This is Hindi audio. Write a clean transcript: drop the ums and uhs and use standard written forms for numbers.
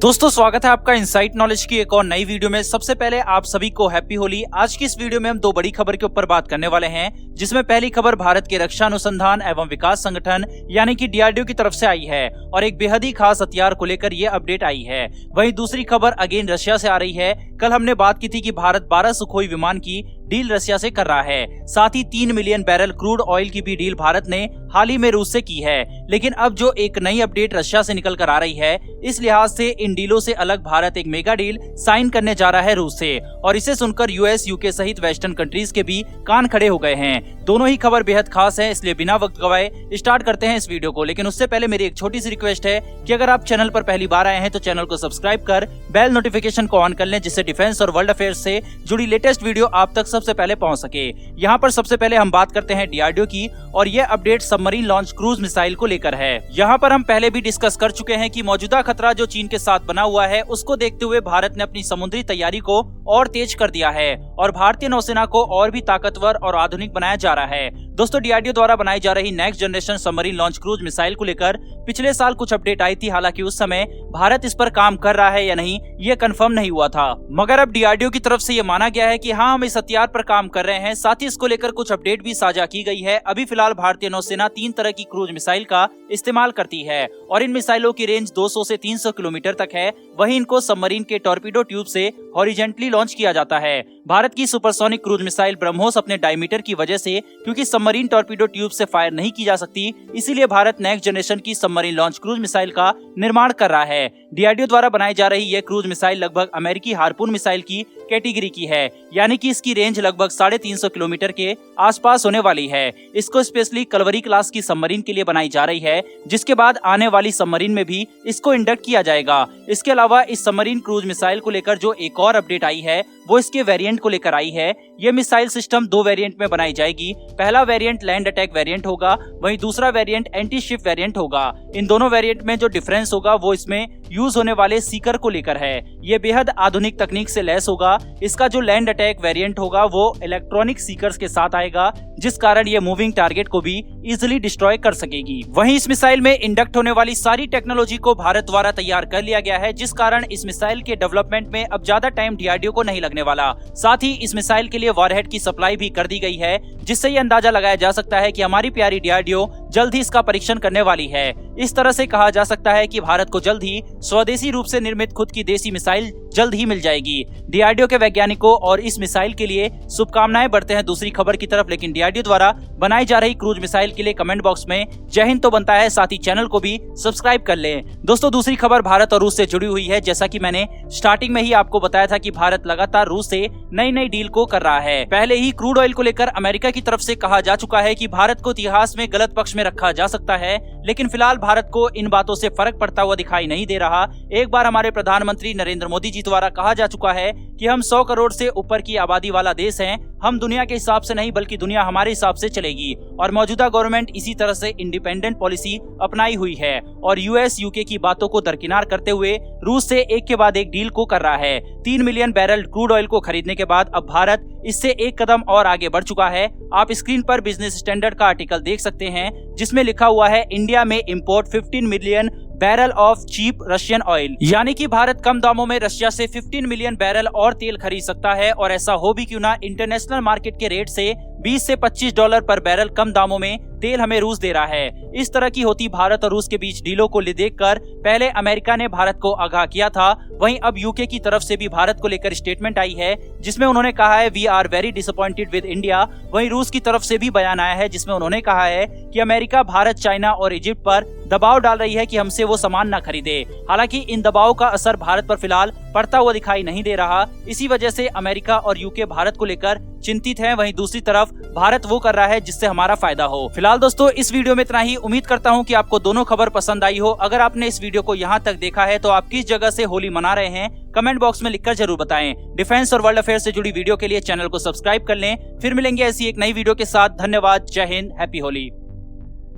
दोस्तों स्वागत है आपका इनसाइट नॉलेज की एक और नई वीडियो में। सबसे पहले आप सभी को हैप्पी होली। आज की इस वीडियो में हम दो बड़ी खबर के ऊपर बात करने वाले हैं, जिसमें पहली खबर भारत के रक्षा अनुसंधान एवं विकास संगठन यानी कि डीआरडीओ की तरफ से आई है और एक बेहद ही खास हथियार को लेकर ये अपडेट आई है। वहीं दूसरी खबर अगेन रशिया से आ रही है। कल हमने बात की थी कि भारत 12 सुखोई विमान की डील रशिया से कर रहा है, साथ ही 3 मिलियन बैरल क्रूड ऑयल की भी डील भारत ने हाल ही में रूस से की है। लेकिन अब जो एक नई अपडेट रशिया से निकल कर आ रही है, इस लिहाज से इन डीलों से अलग भारत एक मेगा डील साइन करने जा रहा है रूस से, और इसे सुनकर यूएस, यूके सहित वेस्टर्न कंट्रीज के भी कान खड़े हो गए हैं। दोनों ही खबर बेहद खास है, इसलिए बिना वक्त गवाए स्टार्ट करते हैं इस वीडियो को। लेकिन उससे पहले मेरी एक छोटी सी रिक्वेस्ट है कि अगर आप चैनल पर पहली बार आए हैं तो चैनल को सब्सक्राइब कर बेल नोटिफिकेशन को ऑन कर लें, जिससे डिफेंस और वर्ल्ड अफेयर्स से जुड़ी लेटेस्ट वीडियो आप तक सबसे पहले पहुंच सके। यहाँ पर सबसे पहले हम बात करते हैं डीआरडीओ की, और ये update submarine launch cruise missile को लेकर है। यहाँ पर हम पहले भी डिस्कस कर चुके हैं कि मौजूदा खतरा जो चीन के साथ बना हुआ है, उसको देखते हुए भारत ने अपनी समुद्री तैयारी को और तेज कर दिया है और भारतीय नौसेना को और भी ताकतवर और आधुनिक बनाया जा रहा है। दोस्तों डीआरडीओ द्वारा बनाई जा रही next generation submarine launch cruise missile को लेकर पिछले साल कुछ अपडेट आई थी। हालांकि उस समय भारत इस पर काम कर रहा है या नहीं ये कंफर्म नहीं हुआ था, मगर अब डीआरडीओ की तरफ से ये माना गया है कि हाँ, हम इस हथियार पर काम कर रहे हैं। साथ ही इसको लेकर कुछ अपडेट भी साझा की गई है। अभी फिलहाल भारतीय नौसेना 3 तरह की क्रूज मिसाइल का इस्तेमाल करती है और इन मिसाइलों की रेंज 200 से 300 किलोमीटर तक है। वहीं इनको सबमरीन के टॉर्पीडो ट्यूब से हॉरिजेंटली लॉन्च किया जाता है। भारत की सुपरसोनिक क्रूज मिसाइल ब्रह्मोस अपने डायमीटर की वजह से, क्योंकि सबमरीन टॉर्पीडो ट्यूब से फायर नहीं की जा सकती, इसीलिए भारत नेक्स्ट जनरेशन की सबमरीन लॉन्च क्रूज मिसाइल का निर्माण कर रहा है। डीआरडीओ द्वारा बनाई जा रही यह क्रूज मिसाइल लगभग अमेरिकी हार्पून मिसाइल की कैटेगरी की है, यानी कि इसकी रेंज लगभग 350 किलोमीटर के आसपास होने वाली है। इसको स्पेशली कलवरी क्लास की सबमरीन के लिए बनाई जा रही है, जिसके बाद आने वाली सबमरीन में भी इसको इंडक्ट किया जाएगा। इसके अलावा इस सबमरीन क्रूज मिसाइल को लेकर जो एक और अपडेट आई है वो इसके वेरिएंट को लेकर आई है। ये मिसाइल सिस्टम 2 वेरिएंट में बनाई जाएगी। पहला वेरिएंट लैंड अटैक वेरिएंट होगा, वहीं दूसरा वेरिएंट एंटी शिप वेरिएंट होगा। इन दोनों वेरिएंट में जो डिफरेंस होगा वो इसमें यूज होने वाले सीकर को लेकर है। ये बेहद आधुनिक तकनीक से लैस होगा। इसका जो लैंड अटैक वेरिएंट होगा वो इलेक्ट्रॉनिक सीकर्स के साथ आएगा, जिस कारण ये मूविंग टारगेट को भी इजिली डिस्ट्रॉय कर सकेगी। वहीं इस मिसाइल में इंडक्ट होने वाली सारी टेक्नोलॉजी को भारत द्वारा तैयार कर लिया गया है, जिस कारण इस मिसाइल के डेवलपमेंट में अब ज्यादा टाइम डीआरडीओ को नहीं लगने वाला। साथ ही इस मिसाइल के लिए वॉरहेड की सप्लाई भी कर दी गई है, जिससे ये अंदाजा लगाया जा सकता है कि हमारी प्यारी डीआरडीओ जल्द ही इसका परीक्षण करने वाली है। इस तरह से कहा जा सकता है कि भारत को जल्द ही स्वदेशी रूप से निर्मित खुद की देसी मिसाइल जल्द ही मिल जाएगी। डीआरडीओ के वैज्ञानिकों और इस मिसाइल के लिए शुभकामनाएं बढ़ते हैं दूसरी खबर की तरफ। लेकिन डीआरडीओ द्वारा बनाई जा रही क्रूज मिसाइल के लिए कमेंट बॉक्स में जय हिंद तो बनता है, साथ ही चैनल को भी सब्सक्राइब कर लें। दोस्तों दूसरी खबर भारत और रूस से जुड़ी हुई है। जैसा कि मैंने स्टार्टिंग में ही आपको बताया था कि भारत लगातार रूस से नई नई डील को कर रहा है। पहले ही क्रूड ऑयल को लेकर अमेरिका की तरफ से कहा जा चुका है कि भारत को इतिहास में गलत पक्ष में रखा जा सकता है, लेकिन फिलहाल भारत को इन बातों से फर्क पड़ता हुआ दिखाई नहीं दे रहा। एक बार हमारे प्रधानमंत्री नरेंद्र मोदी जी द्वारा कहा जा चुका है कि हम 100 करोड़ से ऊपर की आबादी वाला देश हैं। हम दुनिया के हिसाब से नहीं बल्कि दुनिया हमारे हिसाब से चलेगी, और मौजूदा गवर्नमेंट इसी तरह से इंडिपेंडेंट पॉलिसी अपनाई हुई है और यूएस, यूके की बातों को दरकिनार करते हुए रूस से एक के बाद एक डील को कर रहा है। 3 मिलियन बैरल क्रूड ऑयल को खरीदने के बाद अब भारत इससे एक कदम और आगे बढ़ चुका है। आप स्क्रीन पर बिजनेस स्टैंडर्ड का आर्टिकल देख सकते हैं, जिसमें लिखा हुआ है इंडिया में import 15 million barrel of cheap Russian oil, यानी कि भारत कम दामों में रशिया से 15 मिलियन बैरल और तेल खरीद सकता है। और ऐसा हो भी क्यों ना, इंटरनेशनल मार्केट के रेट से 20 से 25 डॉलर पर बैरल कम दामों में तेल हमें रूस दे रहा है। इस तरह की होती भारत और रूस के बीच डीलों को देखकर पहले अमेरिका ने भारत को आगाह किया था, वहीं अब यूके की तरफ से भी भारत को लेकर स्टेटमेंट आई है, जिसमें उन्होंने कहा है we are very disappointed with India. वहीं रूस की तरफ से भी बयान आया है, जिसमें उन्होंने कहा है कि अमेरिका भारत, चाइना और इजिप्ट पर दबाव डाल रही है कि हमसे वो सामान न खरीदे। हालांकि इन दबाव का असर भारत पर फिलहाल पड़ता हुआ दिखाई नहीं दे रहा। इसी वजह से अमेरिका और यूके भारत को लेकर चिंतित हैं। वहीं दूसरी तरफ भारत वो कर रहा है जिससे हमारा फायदा हो। फिलहाल दोस्तों इस वीडियो में इतना ही। उम्मीद करता हूं कि आपको दोनों खबर पसंद आई हो। अगर आपने इस वीडियो को यहां तक देखा है तो आप किस जगह से होली मना रहे हैं कमेंट बॉक्स में लिखकर जरूर बताएं। डिफेंस और वर्ल्ड अफेयर से जुड़ी वीडियो के लिए चैनल को सब्सक्राइब कर लें। फिर मिलेंगे ऐसी एक नई वीडियो के साथ। धन्यवाद, जय हिंद, हैप्पी होली।